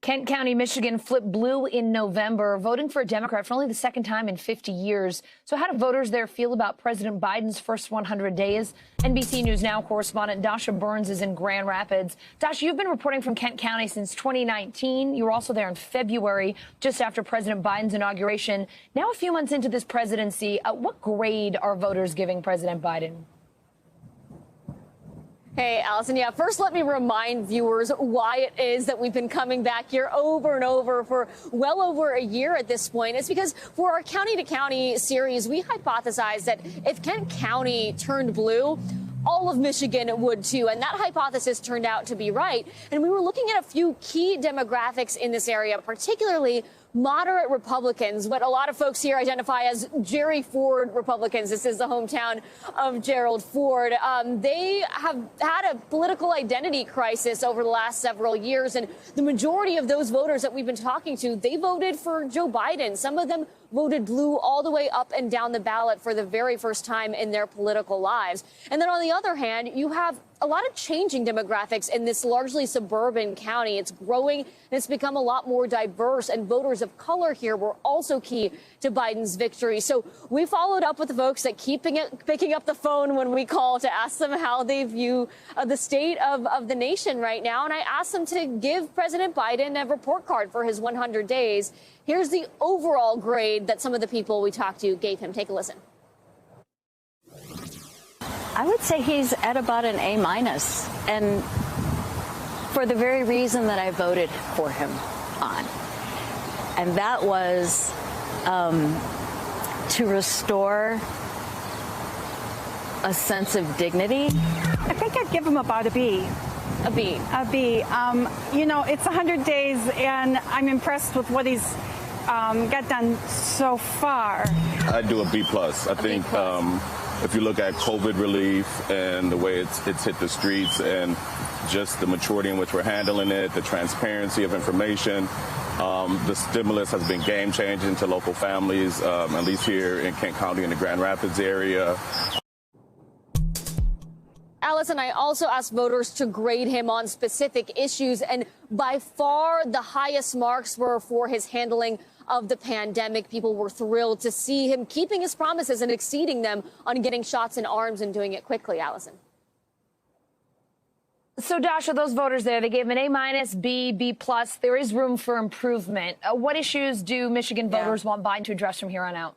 Kent County, Michigan flipped blue in November, voting for a Democrat for only the second time in 50 years. So how do voters there feel about President Biden's first 100 days? NBC News Now correspondent Dasha Burns is in Grand Rapids. Dasha, you've been reporting from Kent County since 2019. You were also there in February, just after President Biden's inauguration. Now, a few months into this presidency, what grade are voters giving President Biden? Hey, Allison. Yeah, first let me remind viewers why it is that we've been coming back here over and over for well over a year at this point. It's because for our County to County series, we hypothesized that if Kent County turned blue, all of Michigan would too. And that hypothesis turned out to be right. And we were looking at a few key demographics in this area, particularly moderate Republicans, what a lot of folks here identify as Jerry Ford Republicans. This is the hometown of Gerald Ford. They have had a political identity crisis over the last several years, and the majority of those voters that we've been talking to, they voted for Joe Biden. Some of them voted blue all the way up and down the ballot for the very first time in their political lives. And then on the other hand, you have a lot of changing demographics in this largely suburban county. It's growing and it's become a lot more diverse, and voters of color here were also key to Biden's victory. So we followed up with the folks that keep picking up the phone when we call to ask them how they view the state of the nation right now. And I asked them to give President Biden a report card for his 100 days. Here's the overall grade that some of the people we talked to gave him. Take a listen. I would say he's at about an A-, and for the very reason that I voted for him on. And that was to restore a sense of dignity. I think I'd give him about a B. A B. A B. You know, it's 100 days, and I'm impressed with what he's got done so far. I'd do a B+. I think if you look at COVID relief and the way it's hit the streets and just the maturity in which we're handling it, the transparency of information, the stimulus has been game-changing to local families, at least here in Kent County in the Grand Rapids area. Allison, I also asked voters to grade him on specific issues, and by far the highest marks were for his handling of the pandemic. People were thrilled to see him keeping his promises and exceeding them on getting shots in arms and doing it quickly, Allison. So, Dasha, those voters there, they gave him an A-, B, B+. There is room for improvement. What issues do Michigan voters want Biden to address from here on out?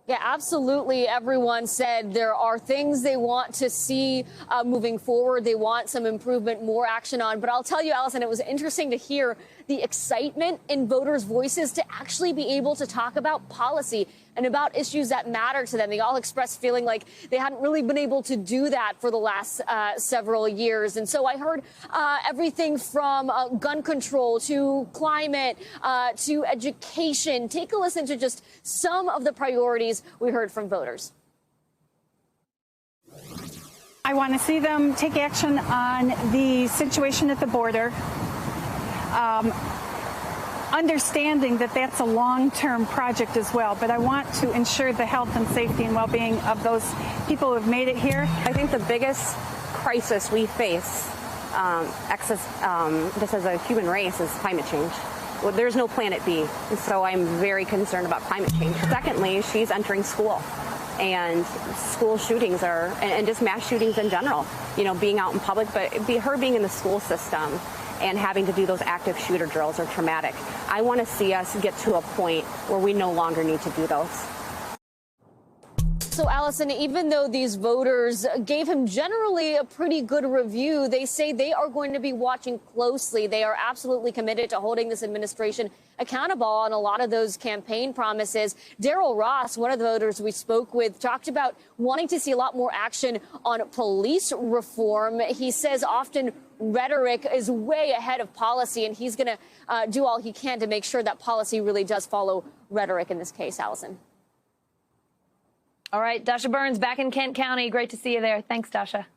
Yeah, absolutely. Everyone said there are things they want to see moving forward. They want some improvement, more action on. But I'll tell you, Allison, it was interesting to hear the excitement in voters' voices to actually be able to talk about policy and about issues that matter to them. They all expressed feeling like they hadn't really been able to do that for the last several years. And so I heard everything from gun control to climate to education. Take a listen to just some of the priorities we heard from voters. I want to see them take action on the situation at the border. Understanding that that's a long-term project as well, but I want to ensure the health and safety and well-being of those people who have made it here. I think the biggest crisis we face, just as a human race, is climate change. Well, there's no planet B, and so I'm very concerned about climate change. Secondly, she's entering school, and school shootings and just mass shootings in general, you know, being out in public, but her being in the school system and having to do those active shooter drills are traumatic. I want to see us get to a point where we no longer need to do those. So, Allison, even though these voters gave him generally a pretty good review, they say they are going to be watching closely. They are absolutely committed to holding this administration accountable on a lot of those campaign promises. Darrell Ross, one of the voters we spoke with, talked about wanting to see a lot more action on police reform. He says often rhetoric is way ahead of policy, and he's going to do all he can to make sure that policy really does follow rhetoric in this case, Allison. All right, Dasha Burns back in Kent County. Great to see you there. Thanks, Dasha.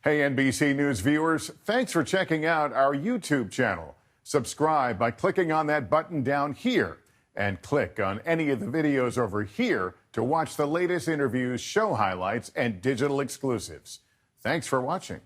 Hey, NBC News viewers, thanks for checking out our YouTube channel. Subscribe by clicking on that button down here and click on any of the videos over here to watch the latest interviews, show highlights, and digital exclusives. Thanks for watching.